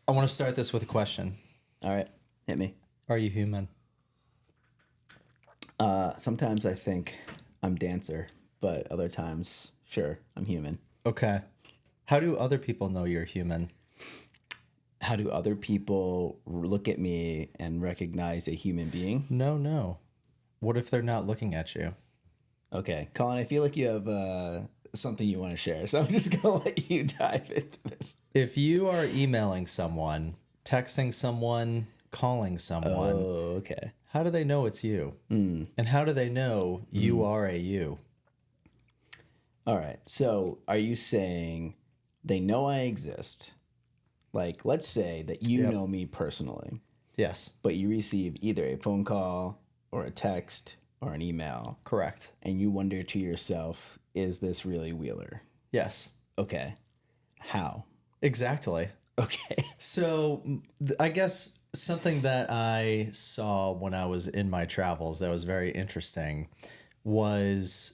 I want to start this with a question. All right, hit me. Are you human? Sometimes I think I'm dancer, but other times, sure, I'm human. Okay. How do other people know you're human? How do other people look at me and recognize a human being? No, no. What if they're not looking at you? Okay, Colin, I feel like you have something you want to share, so I'm just gonna let you dive into this. If you are emailing someone, texting someone, calling someone, Oh, okay. how do they know it's you? And how do they know you are a you? All right. So, are you saying they know I exist? Like, let's say that you Yep. know me personally, Yes, but you receive either a phone call or a text or an email, correct. and you wonder to yourself, is this really Wheeler? Yes, Okay. How? exactly. Okay. So I guess something that I saw when I was in my travels that was very interesting was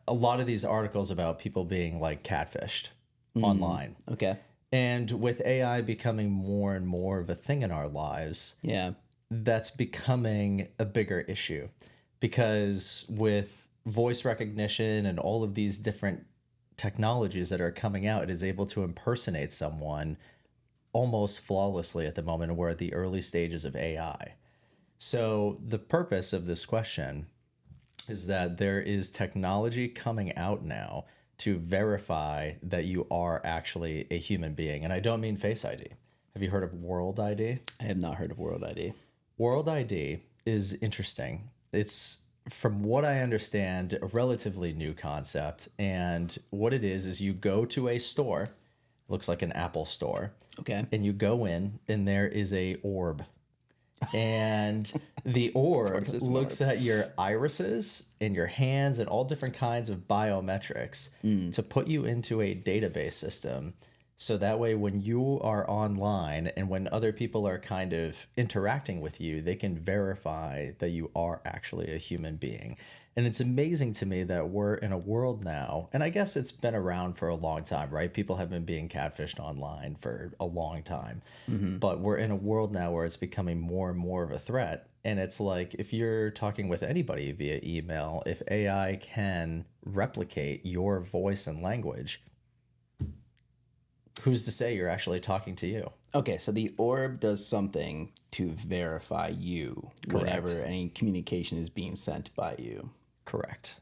a lot of these articles about people being like catfished online. Okay. And with AI becoming more and more of a thing in our lives, Yeah. that's becoming a bigger issue because with voice recognition and all of these different technologies that are coming out, it is able to impersonate someone almost flawlessly at the moment. And we're at the early stages of AI. So the purpose of this question is that there is technology coming out now to verify that you are actually a human being. And I don't mean Face ID. Have you heard of World ID? I have not heard of World ID. World ID is interesting. It's, from what I understand, a relatively new concept. And what it is you go to a store, looks like an Apple store, Okay. and you go in, and there is a orb. And the orb there's an looks at your irises and your hands and all different kinds of biometrics to put you into a database system. So that way, when you are online and when other people are kind of interacting with you, they can verify that you are actually a human being. And it's amazing to me that we're in a world now, and I guess it's been around for a long time, right? People have been being catfished online for a long time. But we're in a world now where it's becoming more and more of a threat. And it's like if you're talking with anybody via email, if AI can replicate your voice and language, who's to say you're actually talking to you? Okay, so the orb does something to verify you whenever any communication is being sent by you. Correct.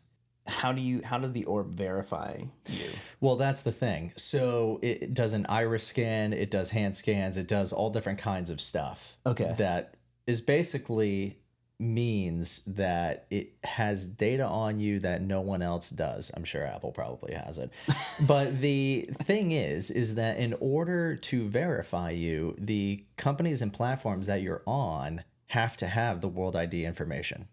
How does the orb verify you? Well, that's the thing. So it does an iris scan, it does hand scans, it does all different kinds of stuff. Okay. That is basically means that it has data on you that no one else does. I'm sure Apple probably has it. But the thing is that in order to verify you, the companies and platforms that you're on have to have the World ID information.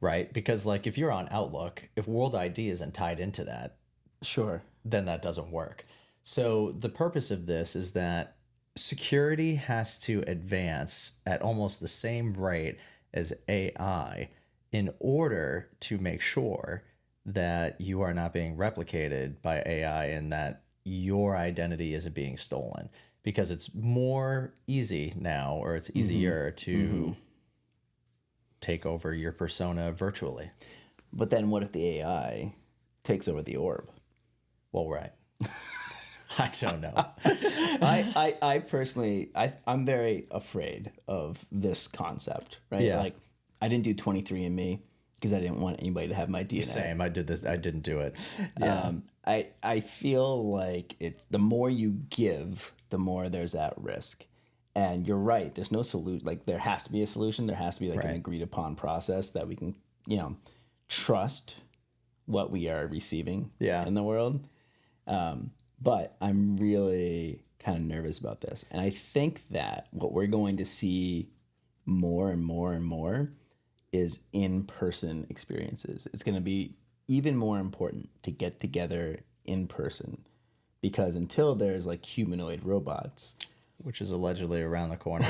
Right? Because like if you're on Outlook, if World ID isn't tied into that, Sure. then that doesn't work. So the purpose of this is that security has to advance at almost the same rate as AI in order to make sure that you are not being replicated by AI and that your identity isn't being stolen. Because it's more easy now, or it's easier to take over your persona virtually. But then what if the AI takes over the orb? Well, right. I don't know. I personally, I'm very afraid of this concept, right? Yeah. Like, I didn't do 23andMe because I didn't want anybody to have my DNA. Same. I did this. I didn't do it. Yeah. I feel like it's the more you give, the more there's that risk. And you're right. There's no solution. Like, there has to be a solution. There has to be like an Right. agreed upon process that we can, trust what we are receiving Yeah. in the world. But I'm really kind of nervous about this. And I think that what we're going to see more and more and more is in-person experiences. It's going to be even more important to get together in person because until there's like humanoid robots, Which is allegedly around the corner.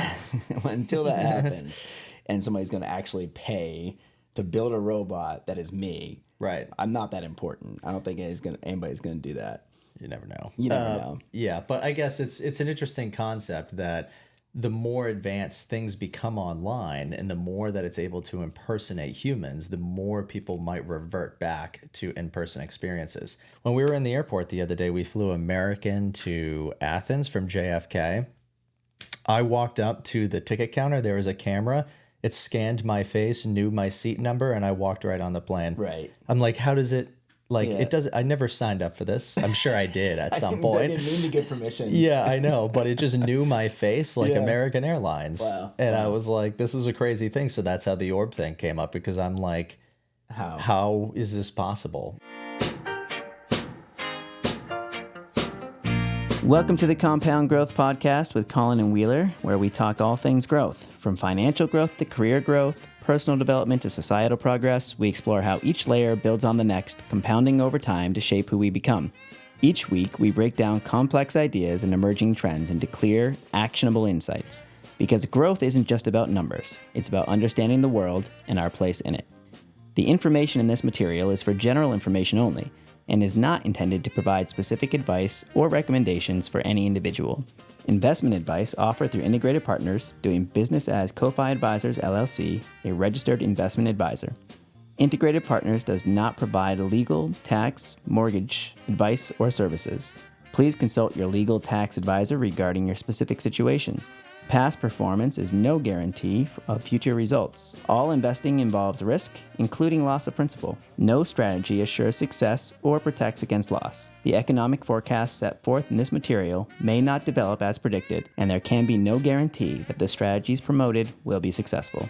until that happens and somebody's going to actually pay to build a robot that is me, Right. I'm not that important. I don't think anybody's going to do that. You never know. You never know. Yeah, but I guess it's an interesting concept that the more advanced things become online and the more that it's able to impersonate humans, the more people might revert back to in-person experiences. When we were in the airport the other day, we flew American to Athens from JFK. I walked up to the ticket counter. There was a camera. It scanned my face, knew my seat number, and I walked right on the plane. Right. I'm like, how does it... Like, Yeah. it doesn't... I never signed up for this. I'm sure I did at some I point. didn't mean to get permission. Yeah, I know, but it just knew my face like Yeah. American Airlines. Wow. And I Wow. was like, this is a crazy thing. So that's how the orb thing came up, because I'm like, how is this possible? Welcome to the Compound Growth Podcast with Colin and Wheeler, where we talk all things growth, from financial growth to career growth, personal development to societal progress. We explore how each layer builds on the next, compounding over time to shape who we become. Each week, we break down complex ideas and emerging trends into clear, actionable insights. Because growth isn't just about numbers, it's about understanding the world and our place in it. The information in this material is for general information only, and is not intended to provide specific advice or recommendations for any individual. Investment advice offered through Integrated Partners, doing business as Ko-Fi Advisors LLC, a registered investment advisor. Integrated Partners does not provide legal, tax, mortgage, advice, or services. Please consult your legal tax advisor regarding your specific situation. Past performance is no guarantee of future results. All investing involves risk, including loss of principal. No strategy assures success or protects against loss. The economic forecasts set forth in this material may not develop as predicted, and there can be no guarantee that the strategies promoted will be successful.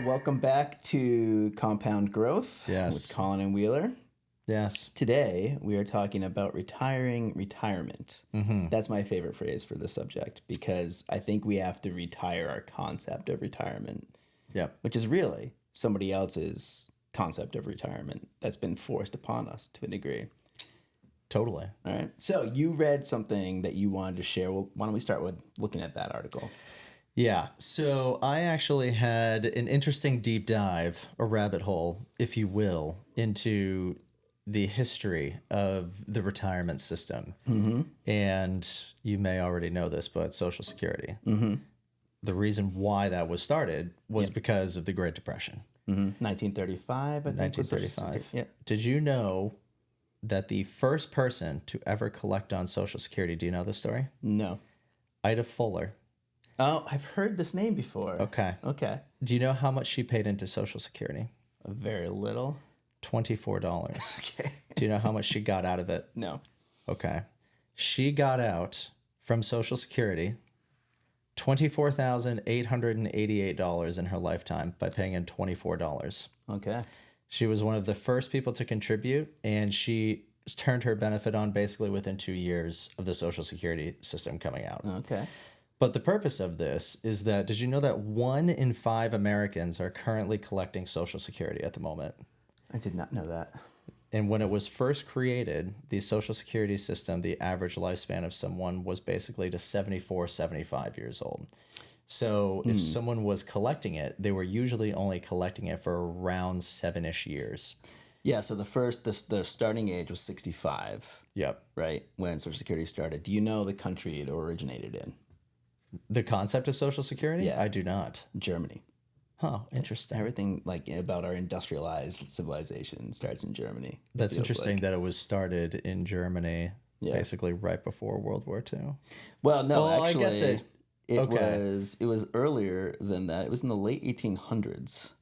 Welcome back to Compound Growth with Colin and Wheeler. Yes. Today, we are talking about retirement. Mm-hmm. That's my favorite phrase for this subject, because I think we have to retire our concept of retirement. Yep. Which is really somebody else's concept of retirement that's been forced upon us to a degree. Totally. All right. So you read something that you wanted to share. Well, why don't we start with looking at that article? Yeah. So I actually had an interesting deep dive, a rabbit hole, if you will, into the history of the retirement system. Mm-hmm. And you may already know this, but Social Security. Mm-hmm. The reason why that was started was because of the Great Depression. Mm-hmm. 1935, I think. 1935. Yep. Did you know that the first person to ever collect on Social Security, do you know this story? No. Ida Fuller. Oh, I've heard this name before. Okay. Okay. Do you know how much she paid into Social Security? Very little. $24. Okay. Do you know how much she got out of it? No. Okay. She got out from Social Security $24,888 in her lifetime by paying in $24. Okay. She was one of the first people to contribute, and she turned her benefit on basically within 2 years of the Social Security system coming out. Okay. But the purpose of this is that, did you know that 1 in 5 Americans are currently collecting Social Security at the moment? I did not know that. And when it was first created, the Social Security system, the average lifespan of someone was basically to 74, 75 years old. So if someone was collecting it, they were usually only collecting it for around 7-ish years. Yeah, so the starting age was 65. Yep. Right, when Social Security started. Do you know the country it originated in? The concept of Social Security? Yeah. I do not. Germany. Huh, interesting. Everything like about our industrialized civilization starts in Germany. That's interesting that it was started in Germany, Yeah. basically right before World War II. Well, no, Well, actually, I guess it was earlier than that. It was in the late 1800s.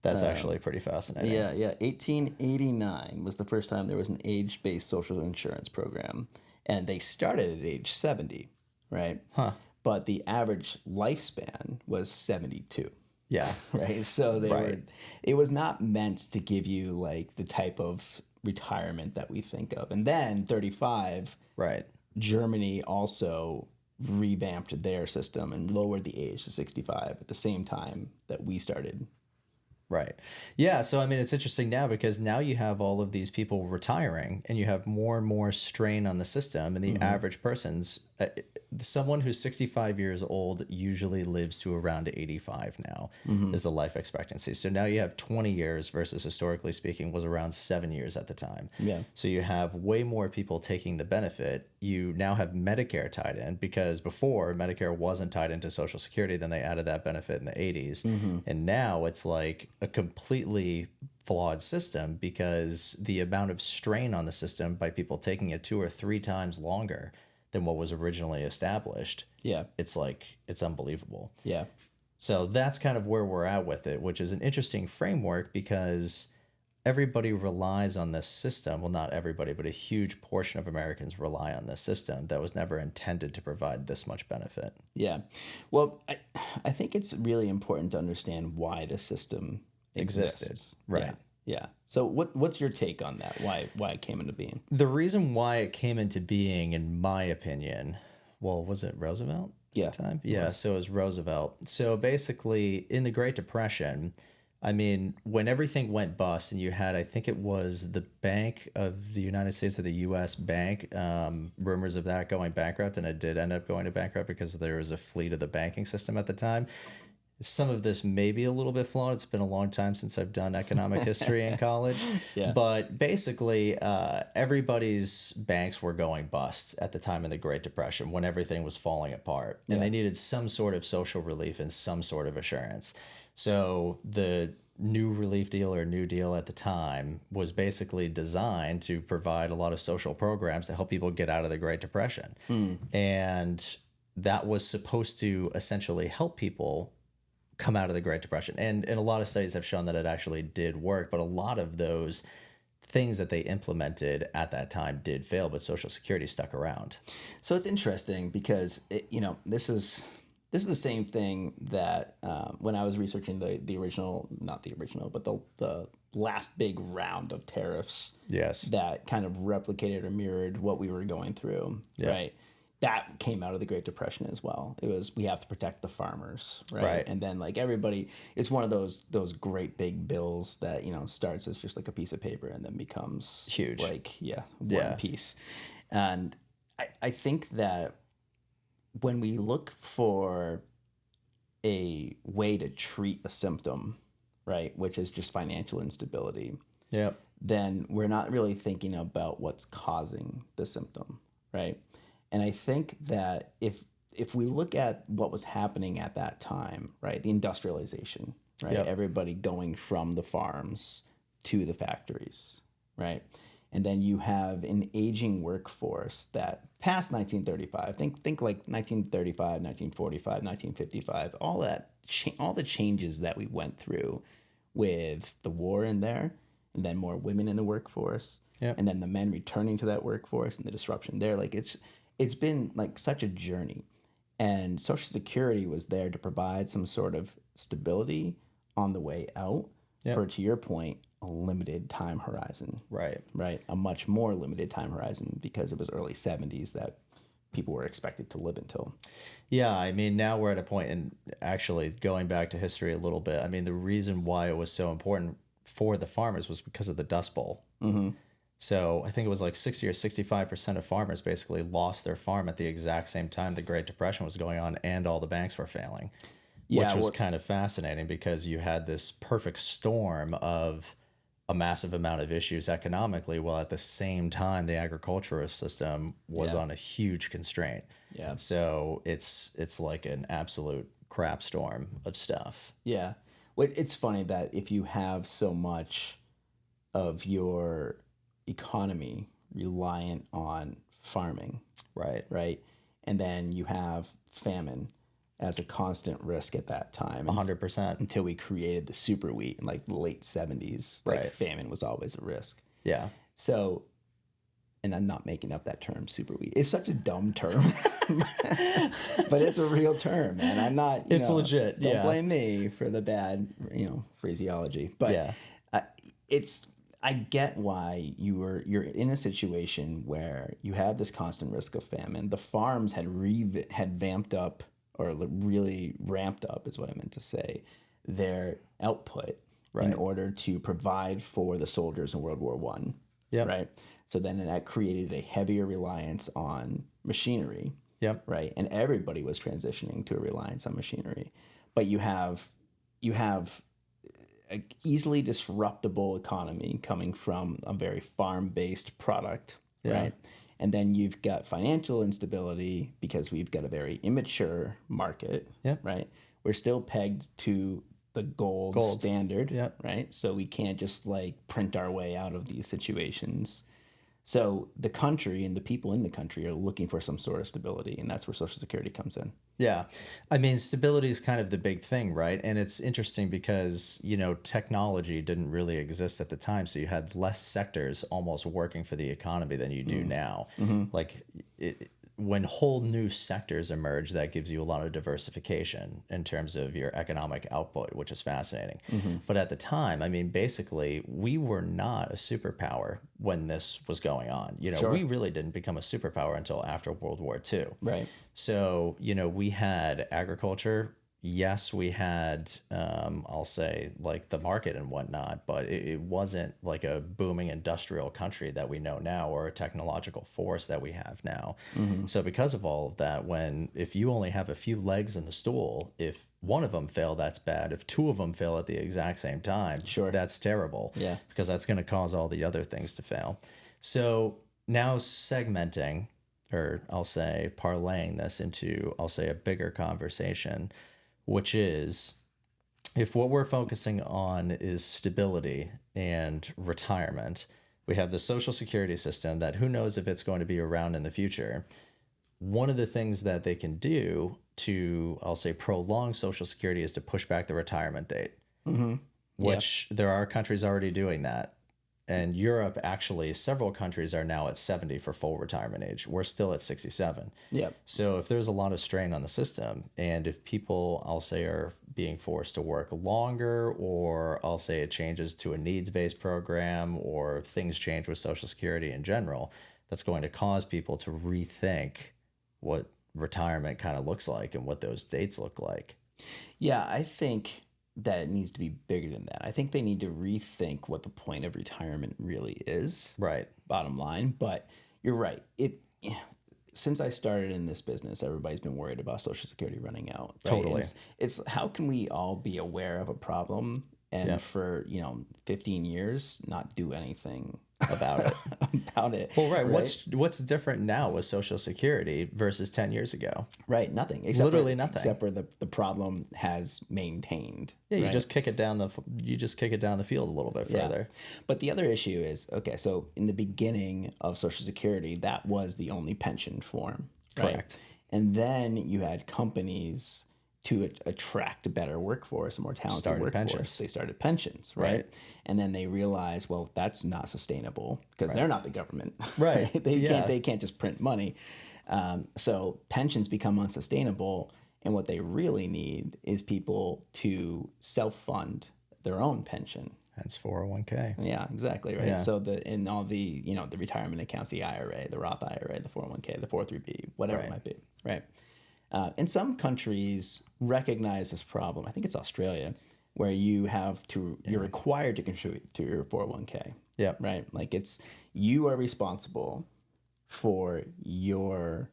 That's actually pretty fascinating. Yeah. 1889 was the first time there was an age-based social insurance program, and they started at age 70, right? Huh. But the average lifespan was 72. Yeah. Right. So it was not meant to give you like the type of retirement that we think of. And then 35, Right. Germany also revamped their system and lowered the age to 65 at the same time that we started. Right. Yeah. So, I mean, it's interesting now because now you have all of these people retiring and you have more and more strain on the system, and the average person's someone who's 65 years old usually lives to around 85 now is the life expectancy. So now you have 20 years versus historically speaking was around 7 years at the time. Yeah. So you have way more people taking the benefit. You now have Medicare tied in because before Medicare wasn't tied into Social Security. Then they added that benefit in the 80s. And now it's like a completely flawed system because the amount of strain on the system by people taking it 2 or 3 times longer than what was originally established. Yeah. It's like, it's unbelievable. Yeah. So that's kind of where we're at with it, which is an interesting framework because everybody relies on this system. Well, not everybody, but a huge portion of Americans rely on this system that was never intended to provide this much benefit. Yeah. Well, I think it's really important to understand why the system exists. Right. Yeah. Yeah. So what's your take on that? Why it came into being? The reason why it came into being, in my opinion, well, was it Roosevelt? Yeah. At the time? Yeah, so it was Roosevelt. So basically, in the Great Depression, I mean, when everything went bust and you had, I think it was the Bank of the United States or the U.S. Bank, rumors of that going bankrupt, and it did end up going to bankrupt because there was a fleet of the banking system at the time. Some of this may be a little bit flawed. It's been a long time since I've done economic history in college. Yeah. But basically, everybody's banks were going bust at the time of the Great Depression when everything was falling apart. And they needed some sort of social relief and some sort of assurance. So the New Relief Deal or New Deal at the time was basically designed to provide a lot of social programs to help people get out of the Great Depression. And that was supposed to essentially help people come out of the Great Depression. And a lot of studies have shown that it actually did work, but a lot of those things that they implemented at that time did fail, but Social Security stuck around. So it's interesting because this is the same thing that when I was researching the original, not the original, but the last big round of tariffs. Yes. That kind of replicated or mirrored what we were going through. Yeah. Right. That came out of the Great Depression as well. It was, we have to protect the farmers, right? And then like everybody, it's one of those great big bills that, starts as just like a piece of paper and then becomes huge. Like, one piece. And I think that when we look for a way to treat a symptom, right, which is just financial instability, then we're not really thinking about what's causing the symptom, right? And I think that if we look at what was happening at that time, right, the industrialization, right, everybody going from the farms to the factories, right, and then you have an aging workforce that past 1935, think like 1935, 1945, 1955, all the changes that we went through with the war in there, and then more women in the workforce, and then the men returning to that workforce and the disruption there, like it's been like such a journey, and Social Security was there to provide some sort of stability on the way out for, to your point, a limited time horizon. Right. A much more limited time horizon because it was early 70s that people were expected to live until. Yeah, I mean, now we're at a point, and actually going back to history a little bit, I mean, the reason why it was so important for the farmers was because of the Dust Bowl. So I think it was like 60 or 65% of farmers basically lost their farm at the exact same time the Great Depression was going on and all the banks were failing, which was kind of fascinating because you had this perfect storm of a massive amount of issues economically, while at the same time the agricultural system was on a huge constraint. So it's like an absolute crap storm of stuff. Yeah. Well, it's funny that if you have so much of your economy reliant on farming, right, and then you have famine as a constant risk at that time, 100%, until we created the super wheat in like the late 70s. Like famine was always a risk. So, and I'm not making up that term, super wheat. It's such a dumb term, but it's a real term, man. I'm not. It's legit. Don't blame me for the bad, phraseology. But I get why you're in a situation where you have this constant risk of famine. The farms had vamped up, or really ramped up is what I meant to say, their output in order to provide for the soldiers in World War I. Right. So then that created a heavier reliance on machinery. Yep. right? And everybody was transitioning to a reliance on machinery. But you have a easily disruptible economy coming from a very farm-based product, Yeah. right? And then you've got financial instability because we've got a very immature market, Yep. right? We're still pegged to the gold standard, Yep. right? So we can't just like print our way out of these situations. So the country and the people in the country are looking for some sort of stability, and that's where Social Security comes in. Yeah. I mean, stability is kind of the big thing, right? And it's interesting because, technology didn't really exist at the time. So you had less sectors almost working for the economy than you do now. Like, when whole new sectors emerge, that gives you a lot of diversification in terms of your economic output, which is fascinating. But at the time, I mean, basically, we were not a superpower when this was going on. We really didn't become a superpower until after World War II. Right. So, we had agriculture. Yes, we had, I'll say, like the market and whatnot, but it wasn't like a booming industrial country that we know now or a technological force that we have now. So because of all of that, if you only have a few legs in the stool, if one of them fail, that's bad. If two of them fail at the exact same time, that's terrible. Yeah. Because that's going to cause all the other things to fail. So now segmenting, or I'll say parlaying this into, I'll say, a bigger conversation, which is, if what we're focusing on is stability and retirement, we have the Social Security system that who knows if it's going to be around in the future. One of the things that they can do to, I'll say, prolong Social Security is to push back the retirement date, which there are countries already doing that. And Europe, actually, several countries are now at 70 for full retirement age. We're still at 67. Yep. So if there's a lot of strain on the system, and if people, I'll say, are being forced to work longer, or I'll say it changes to a needs-based program, or things change with Social Security in general, that's going to cause people to rethink what retirement kind of looks like and what those dates look like. Yeah, I think that it needs to be bigger than that. I think they need to rethink what the point of retirement really is. Right. Bottom line. But you're right. Since I started in this business, everybody's been worried about Social Security running out. Right? Totally. It's how can we all be aware of a problem and for 15 years not do anything about it. Well, right. What's different now with Social Security versus 10 years ago? Right. Nothing. Literally nothing. Except for the problem has maintained. Yeah, you right? just kick it down the field a little bit further. But the other issue is, okay, so in the beginning of Social Security, that was the only pension form. Right? Correct. And then you had companies to attract a better workforce, a more talented workforce. They started pensions, right? And then they realized, well, that's not sustainable because they're not the government. Right. They can't just print money. So pensions become unsustainable. And what they really need is people to self-fund their own pension. That's 401k. Yeah, exactly. Right. Yeah. So all the, the retirement accounts, the IRA, the Roth IRA, the 401k, the 403b, whatever it might be. Right. And some countries recognize this problem. I think it's Australia, where you're required to contribute to your 401k. Yeah. Right. Like you are responsible for your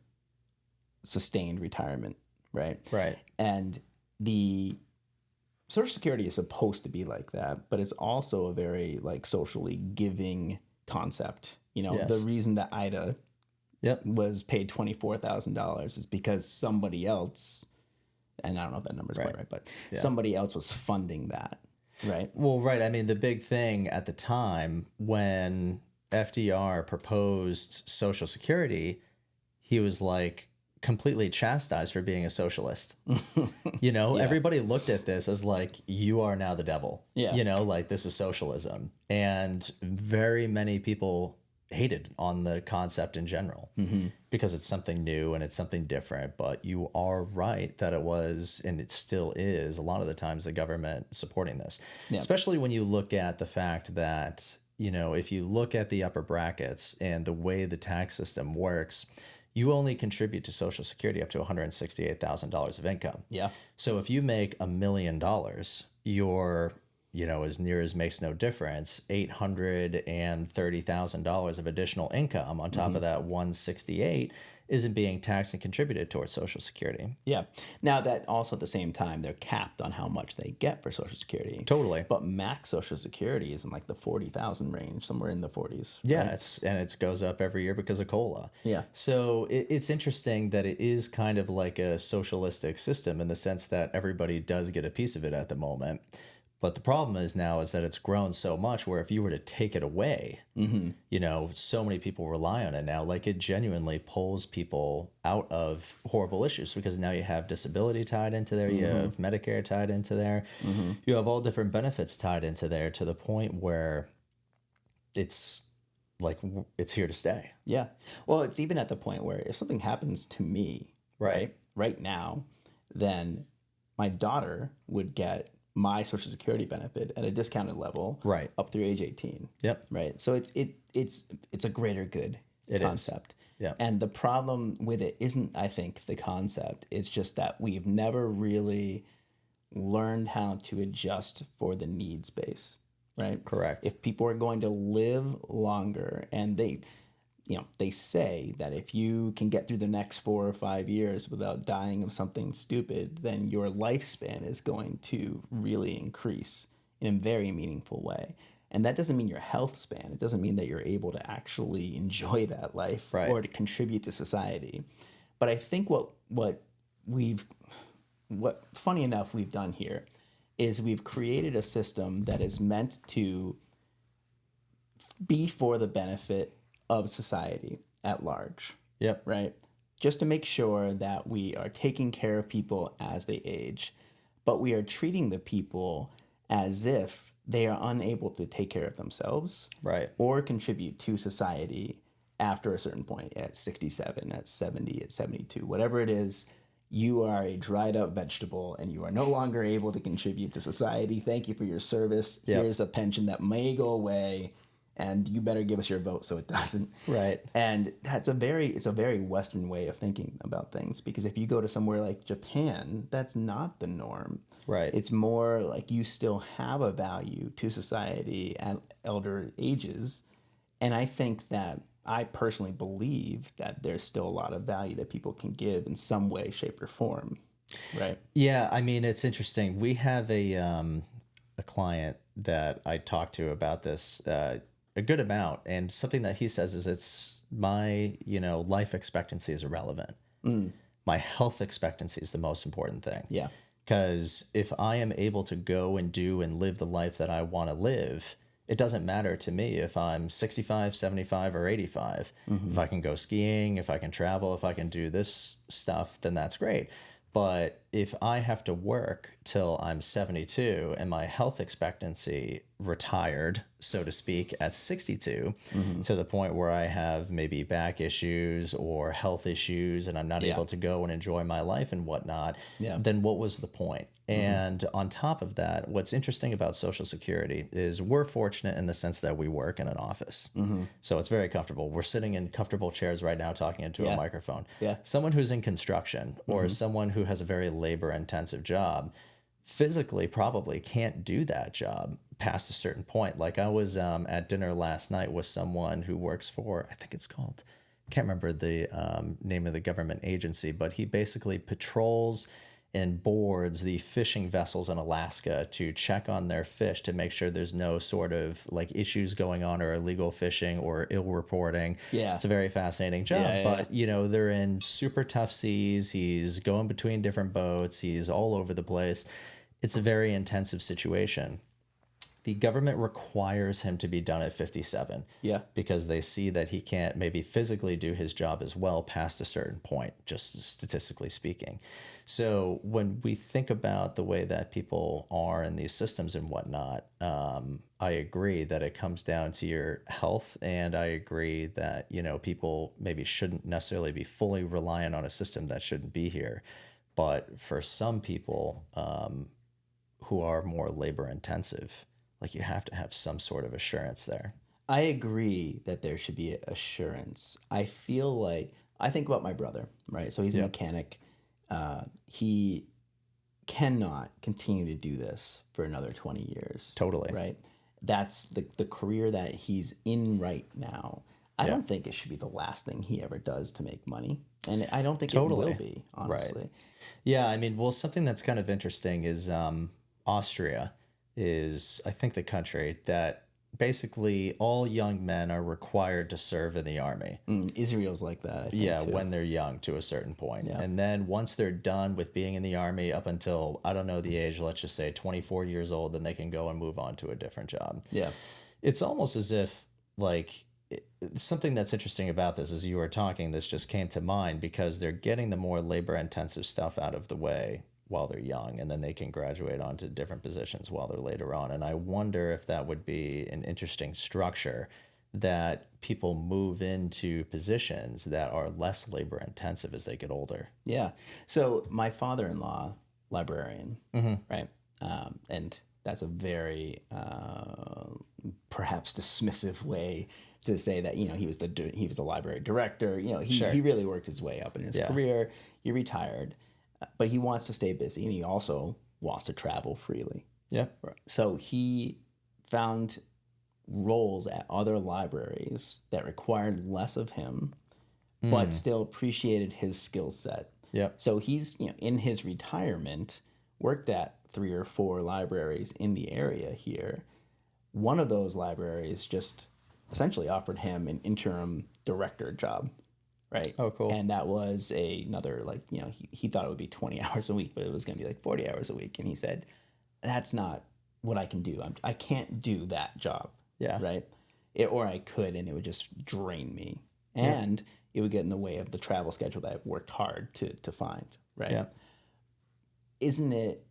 sustained retirement. Right. Right. And the Social Security is supposed to be like that, but it's also a very like socially giving concept. The reason that Ida was paid $24,000 is because somebody else, and I don't know if that number's quite right, but somebody else was funding that, right? Well, right. I mean, the big thing at the time when FDR proposed Social Security, he was like completely chastised for being a socialist. Everybody looked at this as like, you are now the devil. Yeah. Like this is socialism. And very many people hated on the concept in general because it's something new and it's something different. But you are right that it was, and it still is, a lot of the times the government supporting this, especially when you look at the fact that, if you look at the upper brackets and the way the tax system works, you only contribute to Social Security up to $168,000 of income. Yeah. So if you make $1 million, you're, as near as makes no difference, $830,000 of additional income on top of that 168 isn't being taxed and contributed towards Social Security. Yeah. Now that also at the same time, they're capped on how much they get for Social Security. Totally. But max Social Security is in like the 40,000 range, somewhere in the 40s. Yeah, Right? it goes up every year because of COLA. Yeah. So it's interesting that it is kind of like a socialistic system in the sense that everybody does get a piece of it at the moment. But the problem is now is that it's grown so much where if you were to take it away, so many people rely on it now. Like it genuinely pulls people out of horrible issues because now you have disability tied into there, you have Medicare tied into there, you have all different benefits tied into there to the point where it's like it's here to stay. Yeah. Well, it's even at the point where if something happens to me, right now, then my daughter would get my Social Security benefit at a discounted level, Right. up through age 18. Yep. Right. So it's a greater good concept. Yeah. And the problem with it isn't, I think, the concept. It's just that we've never really learned how to adjust for the needs base. Right. Correct. If people are going to live longer, and they say that if you can get through the next 4 or 5 years without dying of something stupid, then your lifespan is going to really increase in a very meaningful way. And that doesn't mean your health span. It doesn't mean that you're able to actually enjoy that life or to contribute to society. But I think what funny enough we've done here is we've created a system that is meant to be for the benefit of society at large. Yep. Right? Just to make sure that we are taking care of people as they age, but we are treating the people as if they are unable to take care of themselves, Right. or contribute to society after a certain point, at 67, at 70, at 72, whatever it is. You are a dried up vegetable and you are no longer able to contribute to society. Thank you for your service. Yep. Here's a pension that may go away, and you better give us your vote so it doesn't. Right. And it's a very Western way of thinking about things, because if you go to somewhere like Japan, that's not the norm. Right. It's more like you still have a value to society at elder ages. And I think that I personally believe that there's still a lot of value that people can give in some way, shape, or form. Right. Yeah, I mean, it's interesting. We have a client that I talked to about this a good amount, and something that he says is it's my life expectancy is irrelevant. My health expectancy is the most important thing. Yeah. Because if I am able to go and do and live the life that I want to live, it doesn't matter to me if I'm 65, 75, or 85. If I can go skiing, if I can travel, if I can do this stuff, then that's great. But if I have to work till I'm 72 and my health expectancy retired, so to speak, at 62, to the point where I have maybe back issues or health issues and I'm not able to go and enjoy my life and whatnot, then what was the point? And on top of that, what's interesting about Social Security is we're fortunate in the sense that we work in an office. So it's very comfortable. We're sitting in comfortable chairs right now talking into a microphone. Someone who's in construction or someone who has a very labor intensive job physically probably can't do that job past a certain point. Like I was at dinner last night with someone who works for, I think it's called, I can't remember the name of the government agency, but he basically patrols and boards the fishing vessels in Alaska to check on their fish to make sure there's no sort of like issues going on or illegal fishing or ill reporting. Yeah. It's a very fascinating job, but they're in super tough seas. He's going between different boats. He's all over the place. It's a very intensive situation. The government requires him to be done at 57. Yeah. Because they see that he can't maybe physically do his job as well past a certain point, just statistically speaking. So when we think about the way that people are in these systems and whatnot, I agree that it comes down to your health. And I agree that, people maybe shouldn't necessarily be fully reliant on a system that shouldn't be here. But for some people who are more labor intensive, like you have to have some sort of assurance there. I agree that there should be assurance. I think about my brother, right? So he's a mechanic. He cannot continue to do this for another 20 years. Totally. Right? That's the career that he's in right now. I don't think it should be the last thing he ever does to make money. And I don't think Totally. it will be, honestly. Right. Yeah, I mean, well, something that's kind of interesting is Austria is, I think, the country that basically all young men are required to serve in the army. Israel's like that, I think, Yeah, too. when they're young to a certain point. Yeah. And then once they're done with being in the army up until, I don't know the age, let's just say 24 years old, then they can go and move on to a different job. Yeah. It's almost as if, like, something that's interesting about this, as you were talking, this just came to mind because they're getting the more labor intensive stuff out of the way while they're young, and then they can graduate onto different positions while they're later on. And I wonder if that would be an interesting structure, that people move into positions that are less labor intensive as they get older. Yeah. So my father-in-law, librarian, right? And that's a very perhaps dismissive way to say that, he was a library director. He really worked his way up in his career. He retired, but he wants to stay busy, and he also wants to travel freely. Yeah. So he found roles at other libraries that required less of him, but still appreciated his skill set. Yeah. So he's, in his retirement, worked at 3 or 4 libraries in the area here. One of those libraries just essentially offered him an interim director job, right? Oh, cool. And that was another, he thought it would be 20 hours a week, but it was going to be like 40 hours a week. And he said, that's not what I can do. I can't do that job. Yeah. Right. Or I could, and it would just drain me. And it would get in the way of the travel schedule that I've worked hard to find. Right. Yeah. Isn't it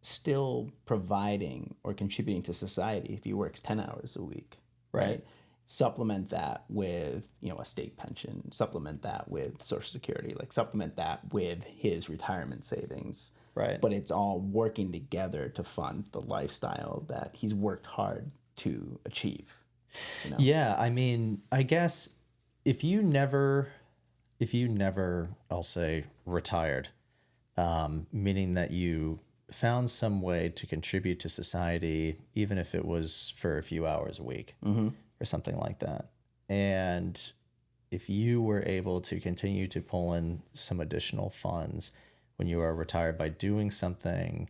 still providing or contributing to society if he works 10 hours a week? Right. Supplement that with, a state pension, supplement that with Social Security, supplement that with his retirement savings. Right. But it's all working together to fund the lifestyle that he's worked hard to achieve. Yeah, I mean, I guess if you never, I'll say, retired, meaning that you found some way to contribute to society, even if it was for a few hours a week or something like that. And if you were able to continue to pull in some additional funds when you are retired by doing something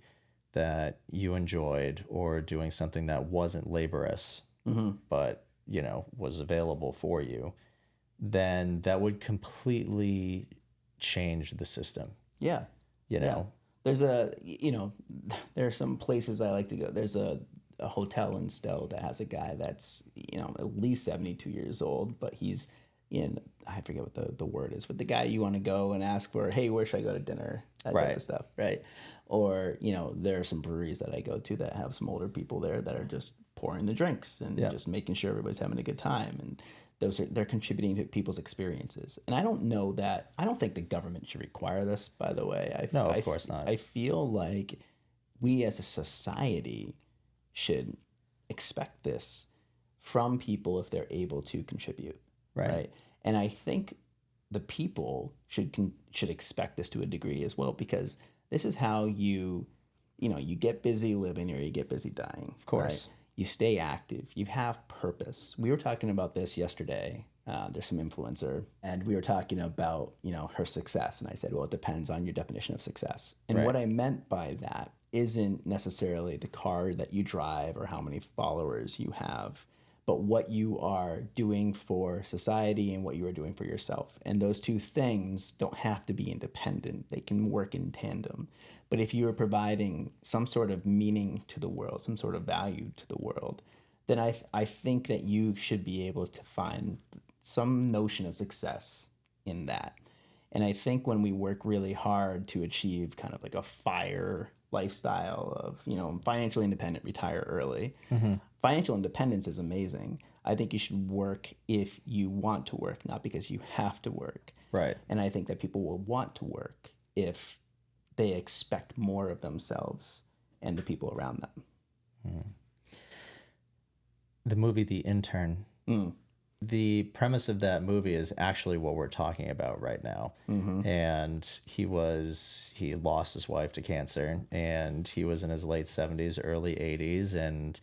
that you enjoyed, or doing something that wasn't laborious, but, was available for you, then that would completely change the system. Yeah. Yeah. There's there are some places I like to go. There's a hotel in Stowe that has a guy that's, at least 72 years old, but he's I forget what the word is, but the guy you want to go and ask for, hey, where should I go to dinner? That type of stuff, right? Or, there are some breweries that I go to that have some older people there that are just pouring the drinks and just making sure everybody's having a good time. And they're contributing to people's experiences. And I don't think the government should require this, by the way. No, of course not. I feel like we as a society should expect this from people if they're able to contribute. Right. And I think the people should expect this to a degree as well, because this is how you get busy living or you get busy dying. Of course. Right? You stay active. You have purpose. We were talking about this yesterday. There's some influencer, and we were talking about, her success. And I said, well, it depends on your definition of success. And what I meant by that isn't necessarily the car that you drive or how many followers you have, but what you are doing for society and what you are doing for yourself. And those two things don't have to be independent. They can work in tandem. But if you are providing some sort of meaning to the world, some sort of value to the world, then I think that you should be able to find some notion of success in that. And I think when we work really hard to achieve kind of like a FIRE lifestyle of, financially independent, retire early, financial independence is amazing. I think you should work if you want to work, not because you have to work. Right. And I think that people will want to work if they expect more of themselves and the people around them. The movie The Intern. The premise of that movie is actually what we're talking about right now. And he lost his wife to cancer, and he was in his late 70s, early 80s, and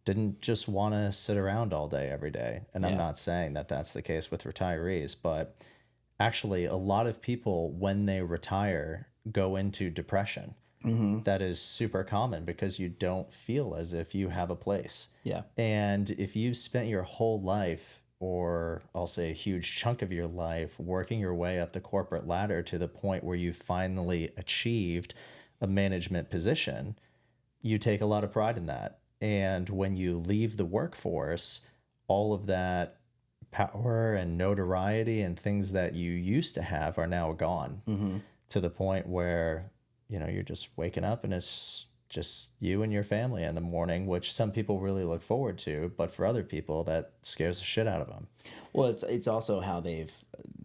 didn't just want to sit around all day every day. And I'm Yeah. not saying that that's the case with retirees, but actually a lot of people when they retire go into depression. That is super common because you don't feel as if you have a place. Yeah. And if you spent your whole life, or I'll say a huge chunk of your life, working your way up the corporate ladder to the point where you finally achieved a management position, you take a lot of pride in that. And when you leave the workforce, all of that power and notoriety and things that you used to have are now gone, to the point where, you're just waking up and it's just you and your family in the morning, which some people really look forward to, but for other people that scares the shit out of them. Well, it's also how they've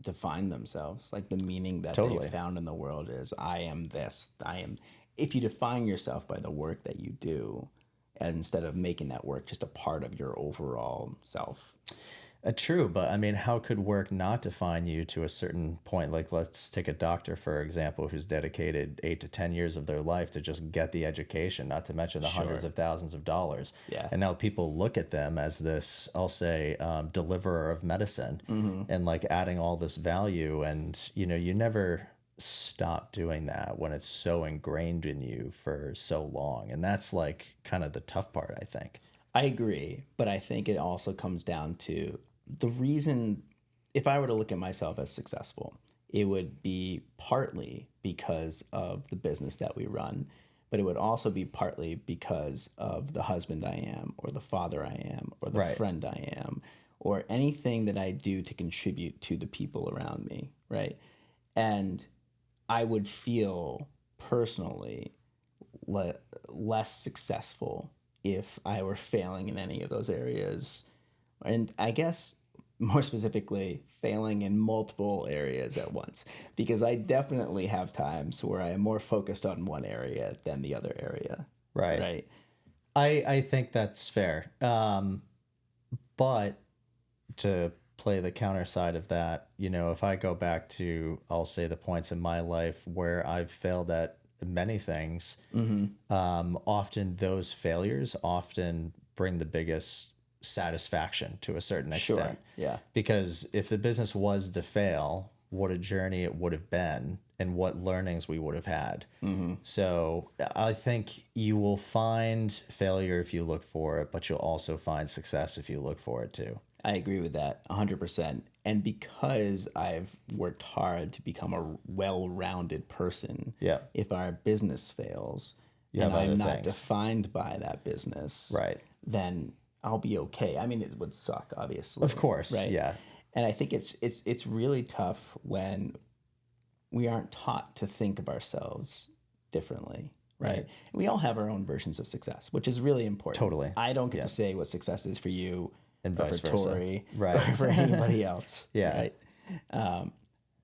defined themselves. Like the meaning that Totally. they've found in the world is I am this. I am. If you define yourself by the work that you do, and instead of making that work just a part of your overall self. True, but I mean, how could work not define you to a certain point? Like, let's take a doctor, for example, who's dedicated 8 to 10 years of their life to just get the education, not to mention the hundreds of thousands of dollars. Yeah. And now people look at them as this, I'll say, deliverer of medicine, and like adding all this value. And, you never stop doing that when it's so ingrained in you for so long. And that's like kind of the tough part, I think. I agree, but I think it also comes down to the reason, if I were to look at myself as successful, it would be partly because of the business that we run, but it would also be partly because of the husband I am, or the father I am, or the Right. friend I am, or anything that I do to contribute to the people around me, right? And I would feel personally less successful if I were failing in any of those areas. And I guess more specifically, failing in multiple areas at once, because I definitely have times where I am more focused on one area than the other area. Right. Right. I think that's fair. But to play the counter side of that, if I go back to, I'll say, the points in my life where I've failed at many things, often those failures often bring the biggest satisfaction to a certain extent. Yeah. Because if the business was to fail, what a journey it would have been and what learnings we would have had. So I think you will find failure if you look for it, but you'll also find success if you look for it too. I agree with that 100%. And because I've worked hard to become a well-rounded person, Yeah. if our business fails You and have I'm other not things. defined by that business, Right. then I'll be okay. I mean, it would suck, obviously. Of course. Right. Yeah. And I think it's really tough when we aren't taught to think of ourselves differently. Right. We all have our own versions of success, which is really important. Totally. I don't get to say what success is for you, And or vice for versa. Tori, Right. or for anybody else. Yeah. Right.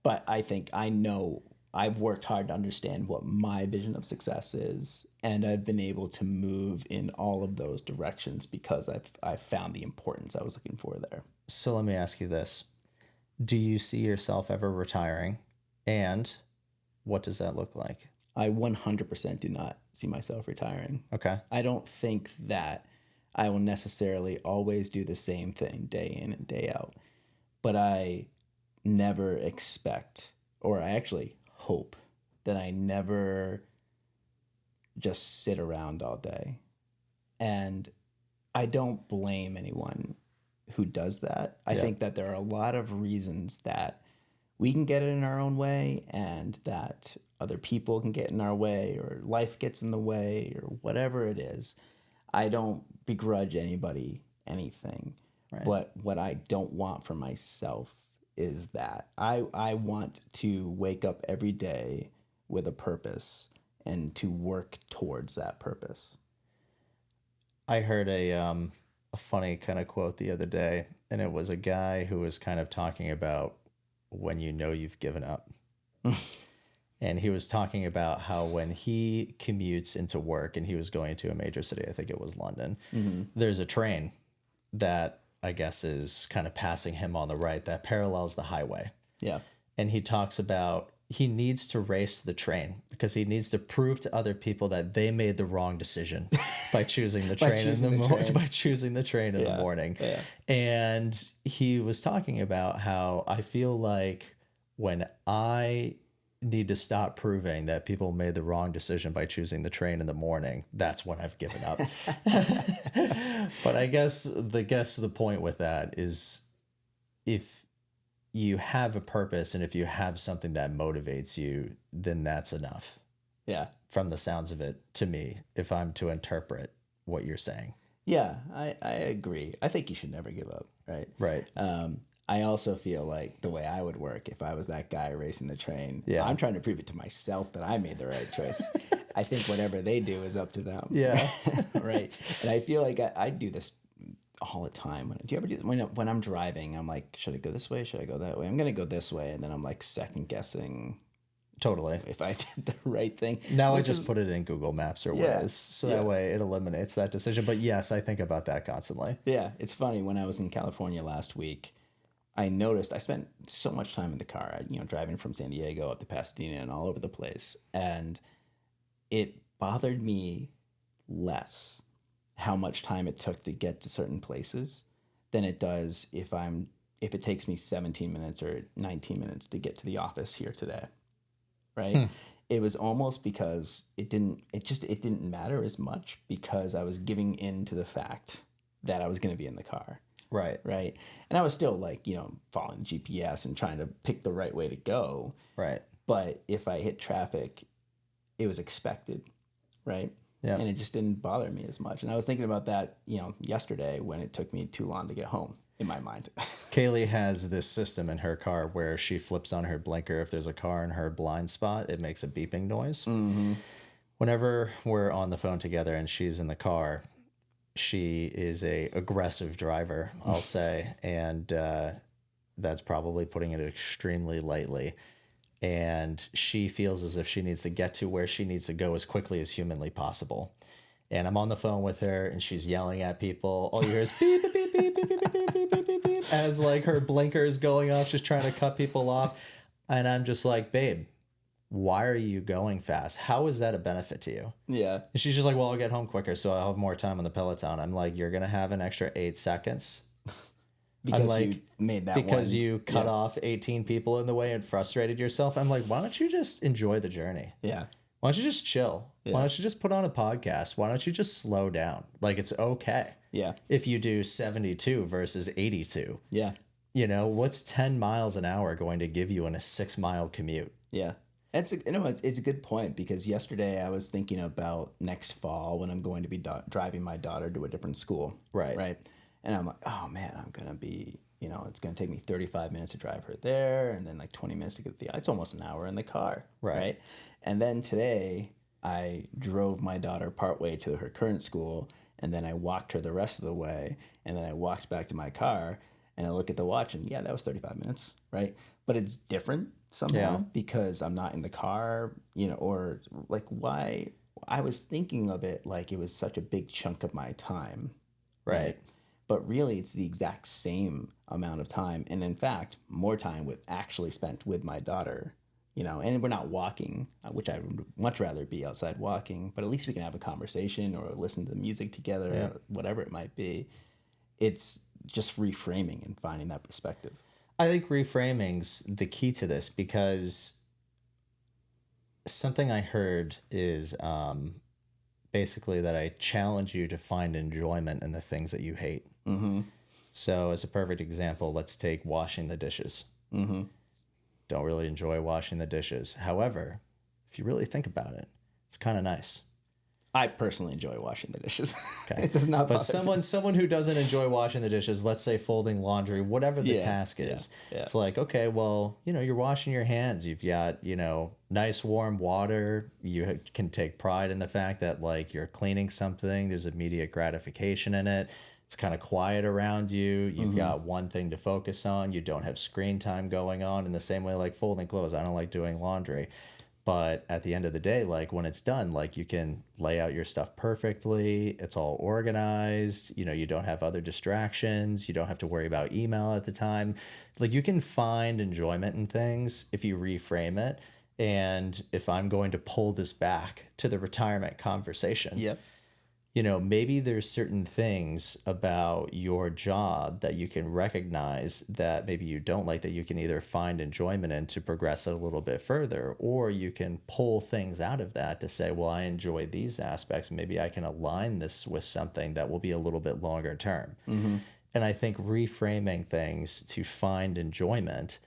But I think I know I've worked hard to understand what my vision of success is, and I've been able to move in all of those directions because I've found the importance I was looking for there. So let me ask you this. Do you see yourself ever retiring? And what does that look like? I 100% do not see myself retiring. Okay. I don't think that I will necessarily always do the same thing day in and day out, but I never expect, or I actually hope that I never just sit around all day. And I don't blame anyone who does that. I think that there are a lot of reasons that we can get it in our own way, and that other people can get in our way, or life gets in the way, or whatever it is. I don't begrudge anybody anything. Right. But what I don't want for myself is that I want to wake up every day with a purpose and to work towards that purpose. I heard a funny kind of quote the other day, and it was a guy who was kind of talking about when you know you've given up. And he was talking about how when he commutes into work, and he was going to a major city, I think it was London, there's a train that I guess is kind of passing him on the right that parallels the highway. Yeah. And he talks about he needs to race the train because he needs to prove to other people that they made the wrong decision by choosing the train by choosing the train in the morning. Yeah. And he was talking about how I feel like when I need to stop proving that people made the wrong decision by choosing the train in the morning, that's when I've given up. But I guess the point with that is, if you have a purpose and if you have something that motivates you, then that's enough. Yeah. From the sounds of it, to me, if I'm to interpret what you're saying. Yeah, I agree. I think you should never give up, right? Right. I also feel like the way I would work if I was that guy racing the train, Yeah. I'm trying to prove it to myself that I made the right choice. I think whatever they do is up to them. Yeah. Right. And I feel like I do this all the time. Do you ever do this? When I'm driving, I'm like, should I go this way? Should I go that way? I'm going to go this way. And then I'm like second guessing Totally. if I did the right thing. Now I just put it in Google Maps or Waze, so that way it eliminates that decision. But yes, I think about that constantly. Yeah, it's funny. When I was in California last week, I noticed I spent so much time in the car, driving from San Diego up to Pasadena and all over the place. And it bothered me less how much time it took to get to certain places than it does if it takes me 17 minutes or 19 minutes to get to the office here today. Right? It was almost because it didn't matter as much because I was giving in to the fact that I was going to be in the car. Right. Right. And I was still following GPS and trying to pick the right way to go. Right. But if I hit traffic, it was expected. Right. Yeah. And it just didn't bother me as much. And I was thinking about that, yesterday when it took me too long to get home in my mind. Kaylee has this system in her car where she flips on her blinker. If there's a car in her blind spot, it makes a beeping noise. Mm-hmm. Whenever we're on the phone together and she's in the car, she is a aggressive driver, I'll say, and that's probably putting it extremely lightly. And she feels as if she needs to get to where she needs to go as quickly as humanly possible. And I'm on the phone with her, and she's yelling at people. All you hear is beep, beep, beep, beep, beep, beep, beep, beep, beep, beep, beep, as her blinker is going off. She's trying to cut people off. And I'm just like, babe, why are you going fast? How is that a benefit to you? Yeah. And she's just like, well, I'll get home quicker, so I'll have more time on the Peloton. I'm like, you're going to have an extra 8 seconds. Because you made that because you cut off 18 people in the way and frustrated yourself. I'm like, why don't you just enjoy the journey? Yeah. Why don't you just chill? Yeah. Why don't you just put on a podcast? Why don't you just slow down? It's okay. Yeah. If you do 72 versus 82. Yeah. What's 10 miles an hour going to give you in a 6-mile commute? Yeah. It's a good point because yesterday I was thinking about next fall when I'm going to be driving my daughter to a different school. Right. Right. And I'm like, oh man, I'm going to be, it's going to take me 35 minutes to drive her there and then 20 minutes to get it's almost an hour in the car. Right. And then today I drove my daughter partway to her current school and then I walked her the rest of the way and then I walked back to my car and I look at the watch and that was 35 minutes. Right. But it's different somehow because I'm not in the car, or why I was thinking of it like it was such a big chunk of my time. Right. But really, it's the exact same amount of time. And in fact, more time actually spent with my daughter, and we're not walking, which I would much rather be outside walking, but at least we can have a conversation or listen to the music together, or whatever it might be. It's just reframing and finding that perspective. I think reframing's the key to this because something I heard is basically that I challenge you to find enjoyment in the things that you hate. Mm-hmm. So as a perfect example, let's take washing the dishes. Mm-hmm. Don't really enjoy washing the dishes. However, if you really think about it, it's kind of nice. I personally enjoy washing the dishes. Okay. It does not bother someone who doesn't enjoy washing the dishes, let's say folding laundry, whatever the task is. Yeah. It's like, okay, well, you're washing your hands. You've got, nice warm water. You can take pride in the fact that you're cleaning something. There's immediate gratification in it. It's kind of quiet around you. You've got one thing to focus on. You don't have screen time going on in the same way like folding clothes. I don't like doing laundry. But at the end of the day, when it's done, you can lay out your stuff perfectly. It's all organized. You don't have other distractions. You don't have to worry about email at the time. You can find enjoyment in things if you reframe it. And if I'm going to pull this back to the retirement conversation, Yep. Maybe there's certain things about your job that you can recognize that maybe you don't like, that you can either find enjoyment in to progress it a little bit further, or you can pull things out of that to say, well, I enjoy these aspects. Maybe I can align this with something that will be a little bit longer term. Mm-hmm. And I think reframing things to find enjoyment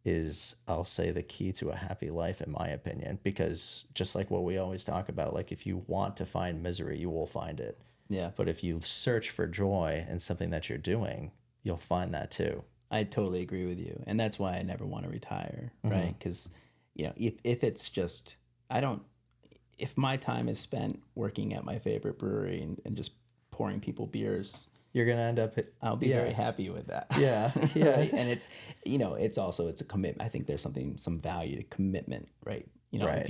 is, I'll say, the key to a happy life, in my opinion, because just like what we always talk about, like if you want to find misery, you will find it. Yeah. But if you search for joy in something that you're doing, you'll find that too. I totally agree with you. And that's why I never want to retire, right? Because, if it's just, if my time is spent working at my favorite brewery and just pouring people beers, You're going to end up... I'll be very happy with that. Yeah. Yeah. Right? And it's, it's a commitment. I think there's some value to commitment, right? Right.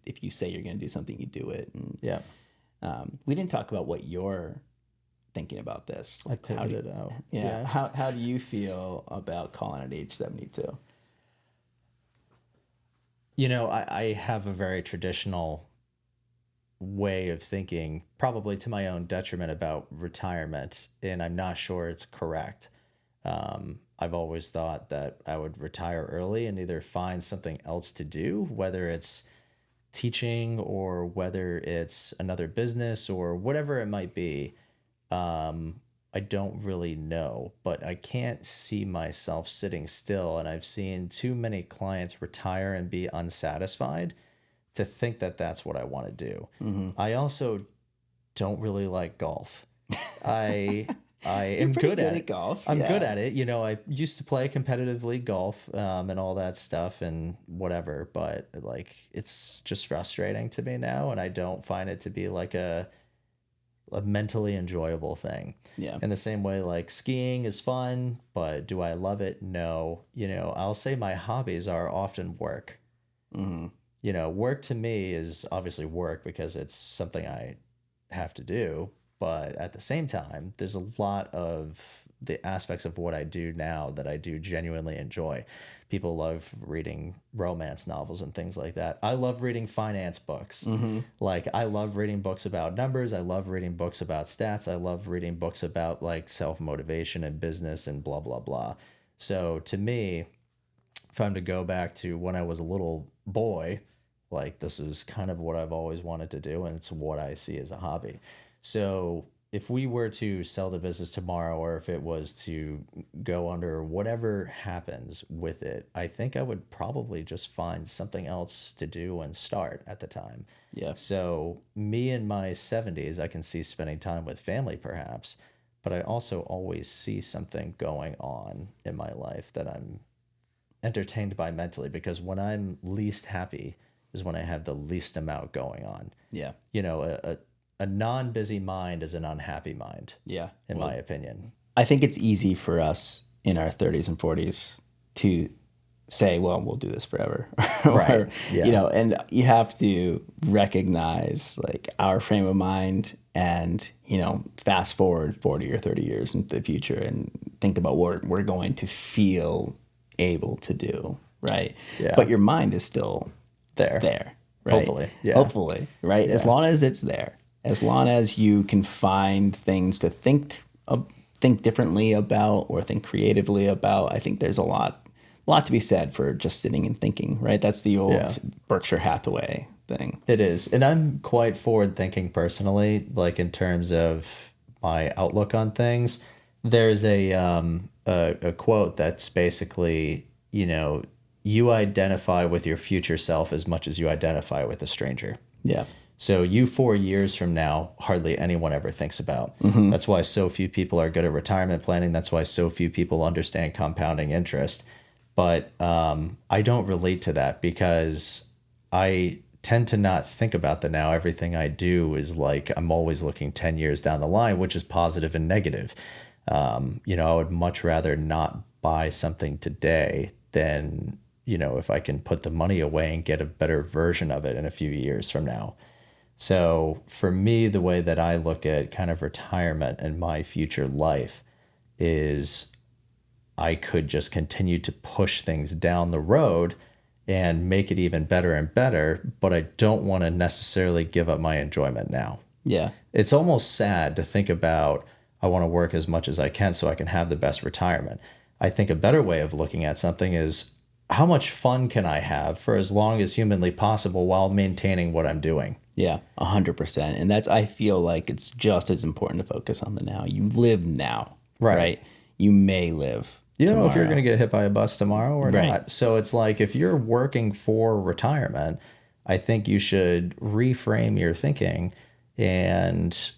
If you say you're going to do something, you do it. And, Yeah. we didn't talk about what you're thinking about this. I pivoted out. Yeah. How do you feel about Colin at age 72? I have a very traditional way of thinking, probably to my own detriment, about retirement, and I'm not sure it's correct. I've always thought that I would retire early and either find something else to do, whether it's teaching or whether it's another business or whatever it might be. I don't really know, but I can't see myself sitting still, and I've seen too many clients retire and be unsatisfied to think that that's what I want to do. Mm-hmm. I also don't really like golf. I am pretty good at good it. at golf, I'm yeah. good at it. I used to play competitively golf and all that stuff and whatever, but like it's just frustrating to me now, and I don't find it to be like a mentally enjoyable thing. Yeah. In the same way, like skiing is fun, but do I love it? No. I'll say my hobbies are often work. Mm-hmm. Work to me is obviously work because it's something I have to do. But at the same time, there's a lot of the aspects of what I do now that I do genuinely enjoy. People love reading romance novels and things like that. I love reading finance books. Mm-hmm. Like, I love reading books about numbers. I love reading books about stats. I love reading books about like self-motivation and business and blah, blah, blah. So to me, if I'm to go back to when I was a little boy, like this is kind of what I've always wanted to do, and it's what I see as a hobby. So if we were to sell the business tomorrow, or if it was to go under, whatever happens with it, I think I would probably just find something else to do and start at the time. Yeah. So me in my 70s, I can see spending time with family perhaps, but I also always see something going on in my life that I'm entertained by mentally, because when I'm least happy is when I have the least amount going on. Yeah. A non-busy mind is an unhappy mind. Yeah. In my opinion. I think it's easy for us in our 30s and 40s to say, well, we'll do this forever. Right. Yeah. And you have to recognize like our frame of mind and, fast forward 40 or 30 years into the future and think about what we're going to feel able to do. Right. Yeah. But your mind is still there. Right? Hopefully. Yeah. Hopefully. Right. Yeah. As long as it's there. As long as you can find things to think differently about or think creatively about, I think there's a lot to be said for just sitting and thinking, right? That's the old Berkshire Hathaway thing. It is. And I'm quite forward thinking personally, like in terms of my outlook on things. There's a quote that's basically, you identify with your future self as much as you identify with a stranger. Yeah. So you 4 years from now, hardly anyone ever thinks about. Mm-hmm. That's why so few people are good at retirement planning. That's why so few people understand compounding interest. But I don't relate to that because I tend to not think about the now. Everything I do is like I'm always looking 10 years down the line, which is positive and negative. I would much rather not buy something today than, if I can put the money away and get a better version of it in a few years from now. So for me, the way that I look at kind of retirement and my future life is I could just continue to push things down the road and make it even better and better, but I don't want to necessarily give up my enjoyment now. Yeah. It's almost sad to think about, I want to work as much as I can so I can have the best retirement. I think a better way of looking at something is, how much fun can I have for as long as humanly possible while maintaining what I'm doing? Yeah, 100%. And I feel like it's just as important to focus on the now. You live now, right? You may live You don't know if tomorrow. you're going to get hit by a bus tomorrow or Right. not. So it's like, if you're working for retirement, I think you should reframe your thinking and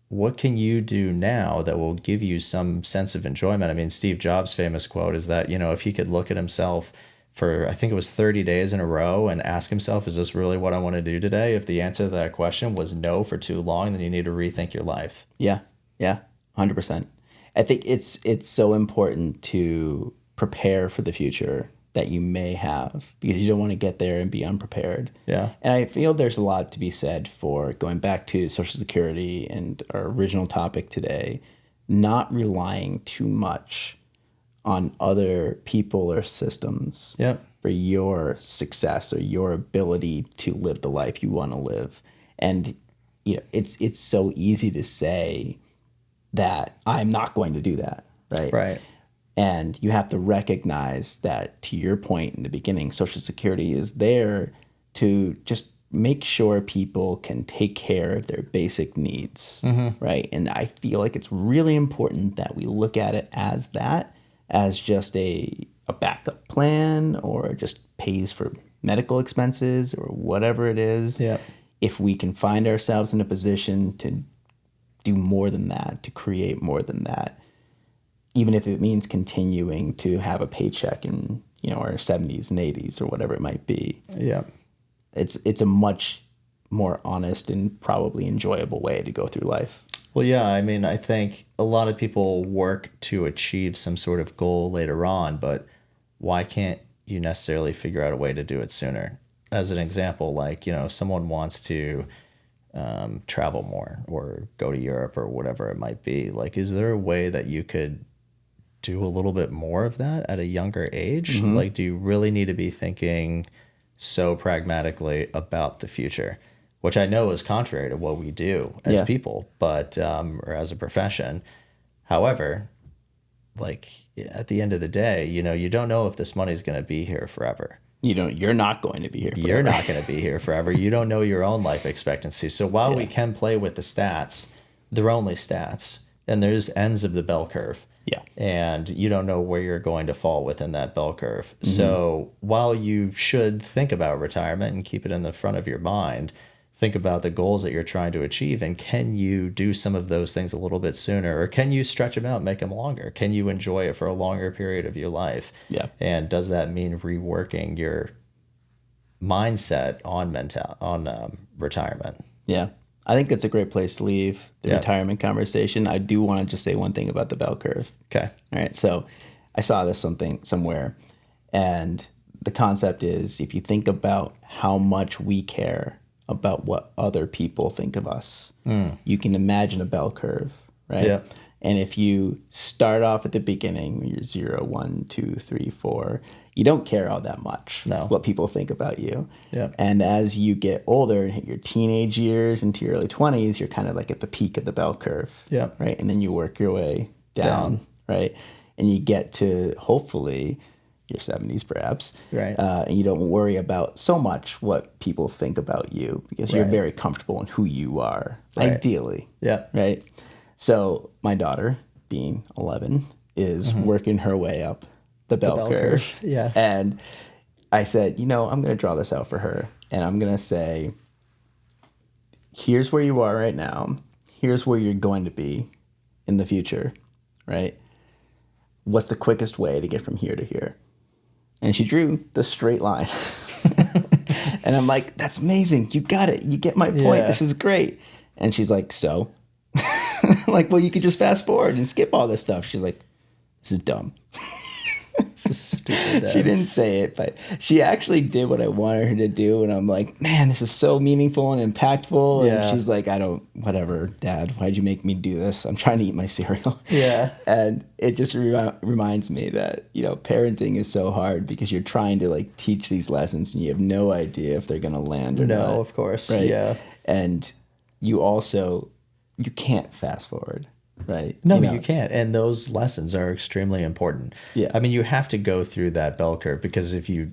what can you do now that will give you some sense of enjoyment? I mean, Steve Jobs' famous quote is that, if he could look at himself for, I think it was 30 days in a row and ask himself, is this really what I want to do today? If the answer to that question was no for too long, then you need to rethink your life. Yeah. Yeah. 100%. I think it's so important to prepare for the future that you may have, because you don't want to get there and be unprepared. Yeah. And I feel there's a lot to be said for, going back to Social Security and our original topic today, not relying too much on other people or systems Yep. for your success or your ability to live the life you want to live. And it's so easy to say that I'm not going to do that, right? Right. And you have to recognize that, to your point in the beginning, Social Security is there to just make sure people can take care of their basic needs, right? And I feel like it's really important that we look at it as that, as just a backup plan, or just pays for medical expenses or whatever it is. Yeah. If we can find ourselves in a position to do more than that, to create more than that, even if it means continuing to have a paycheck in our 70s and 80s or whatever it might be. Yeah. It's a much more honest and probably enjoyable way to go through life. Well, yeah, I mean, I think a lot of people work to achieve some sort of goal later on, but why can't you necessarily figure out a way to do it sooner? As an example, like, if someone wants to travel more or go to Europe or whatever it might be, like, is there a way that you could do a little bit more of that at a younger age? Like, do you really need to be thinking so pragmatically about the future, which I know is contrary to what we do as people, but or as a profession. However, like, at the end of the day, you don't know if this money's going to be here forever. You're not going to be here forever. You're not going to be here forever. You don't know your own life expectancy. So while we can play with the stats, they're only stats, and there's ends of the bell curve. Yeah. And you don't know where you're going to fall within that bell curve. So while you should think about retirement and keep it in the front of your mind, think about the goals that you're trying to achieve, and can you do some of those things a little bit sooner, or can you stretch them out, make them longer? Can you enjoy it for a longer period of your life? Yeah. And does that mean reworking your mindset on retirement? Yeah. I think that's a great place to leave the retirement conversation. I do want to just say one thing about the bell curve. Okay. All right. So I saw this somewhere, and the concept is, if you think about how much we care about what other people think of us, you can imagine a bell curve, right? Yeah. And if you start off at the beginning, you're 0, 1, 2, 3, 4, you don't care all that much what people think about you. Yeah. And as you get older and hit your teenage years into your early 20s, you're kind of like at the peak of the bell curve. Yeah. Right. And then you work your way down. Right. And you get to, hopefully, your 70s perhaps. Right. And you don't worry about so much what people think about you, because you're very comfortable in who you are, ideally. Yeah. Right. So my daughter, being 11, is working her way up the bell curve. Yes. And I said, I'm going to draw this out for her. And I'm going to say, here's where you are right now. Here's where you're going to be in the future, right? What's the quickest way to get from here to here? And she drew the straight line. And I'm like, that's amazing. You got it. You get my point. Yeah. This is great. And she's like, so? I'm like, well, you could just fast forward and skip all this stuff. She's like, this is dumb. Stupid dad. She didn't say it, but she actually did what I wanted her to do. And I'm like, man, this is so meaningful and impactful. Yeah. And she's like, whatever, Dad, why'd you make me do this? I'm trying to eat my cereal. Yeah. And it just reminds me that, parenting is so hard because you're trying to like teach these lessons and you have no idea if they're going to land or not. No, of course. Right? Yeah. And you can't fast forward. Right. No, you can't. And those lessons are extremely important. Yeah. I mean, you have to go through that bell curve because if you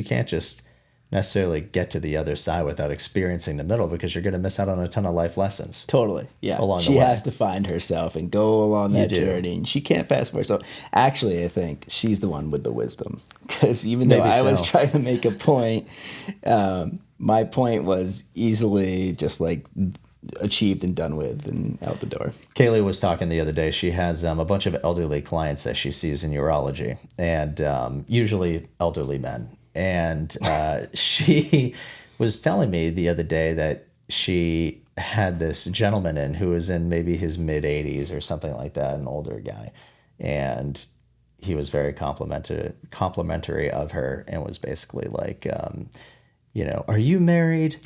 can't just necessarily get to the other side without experiencing the middle because you're going to miss out on a ton of life lessons. Totally. Yeah. Along she the way. has to find herself and go along that journey, and she can't fast forward. So actually, I think she's the one with the wisdom because even though I was trying to make a point, my point was easily just like achieved and done with and out the door. Kaylee was talking the other day. She has a bunch of elderly clients that she sees in urology, and usually elderly men. And she was telling me the other day that she had this gentleman in who was in maybe his mid 80s or something like that, an older guy, and he was very complimentary of her and was basically like, are you married?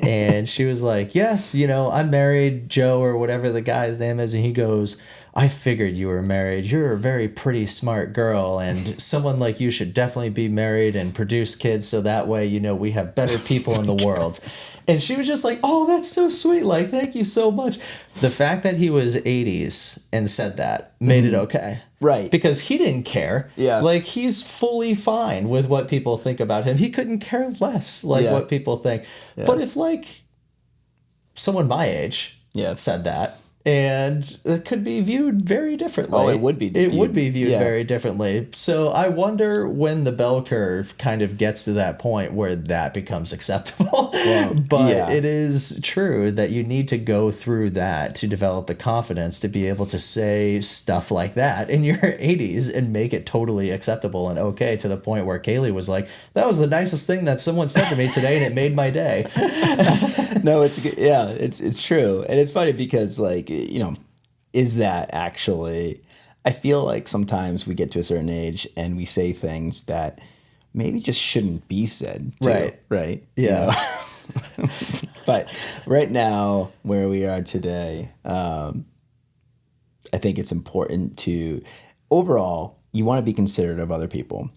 And she was like, yes, I'm married, Joe, or whatever the guy's name is. And he goes, I figured you were married. You're a very pretty, smart girl. And someone like you should definitely be married and produce kids. So that way, we have better people in the world. And she was just like, oh, that's so sweet. Like, thank you so much. The fact that he was 80s and said that made it okay. Right. Because he didn't care. Yeah. Like, he's fully fine with what people think about him. He couldn't care less, what people think. Yeah. But if, someone my age said that, and it could be viewed very differently. Oh, it would be. It would be viewed very differently. So I wonder when the bell curve kind of gets to that point where that becomes acceptable. Well, but it is true that you need to go through that to develop the confidence to be able to say stuff like that in your 80s and make it totally acceptable and okay to the point where Kaylee was like, that was the nicest thing that someone said to me today and it made my day. No, it's true. And it's funny because is that actually, I feel like sometimes we get to a certain age and we say things that maybe just shouldn't be said too, right? Yeah. But right now, where we are today, I think it's important to, overall, you want to be considerate of other people,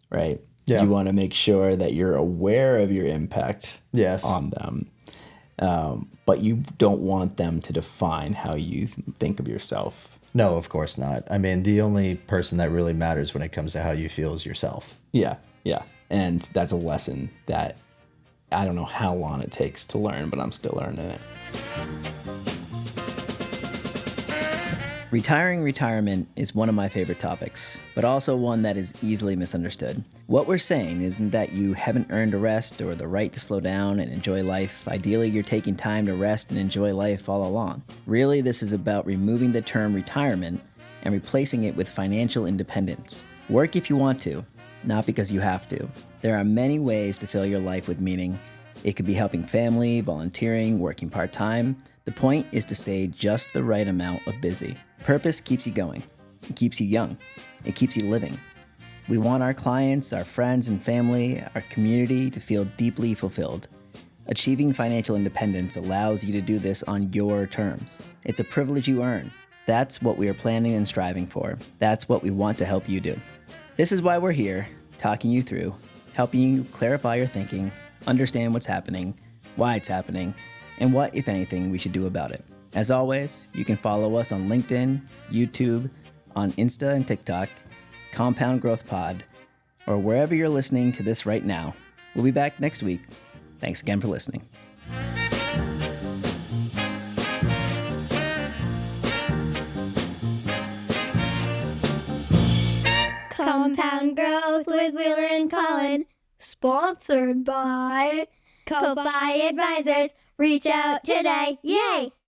right? Yeah. You want to make sure that you're aware of your impact on them. But you don't want them to define how you think of yourself. No, of course not. I mean, the only person that really matters when it comes to how you feel is yourself. Yeah. And that's a lesson that I don't know how long it takes to learn, but I'm still learning it. Retirement is one of my favorite topics, but also one that is easily misunderstood. What we're saying isn't that you haven't earned a rest or the right to slow down and enjoy life. Ideally, you're taking time to rest and enjoy life all along. Really, this is about removing the term retirement and replacing it with financial independence. Work if you want to, not because you have to. There are many ways to fill your life with meaning. It could be helping family, volunteering, working part-time. The point is to stay just the right amount of busy. Purpose keeps you going. It keeps you young. It keeps you living. We want our clients, our friends and family, our community to feel deeply fulfilled. Achieving financial independence allows you to do this on your terms. It's a privilege you earn. That's what we are planning and striving for. That's what we want to help you do. This is why we're here, talking you through, helping you clarify your thinking, understand what's happening, why it's happening, and what, if anything, we should do about it. As always, you can follow us on LinkedIn, YouTube, on Insta and TikTok, Compound Growth Pod, or wherever you're listening to this right now. We'll be back next week. Thanks again for listening. Compound Growth with Wheeler and Colin, sponsored by Ko-Fi Advisors. Reach out today. Yay!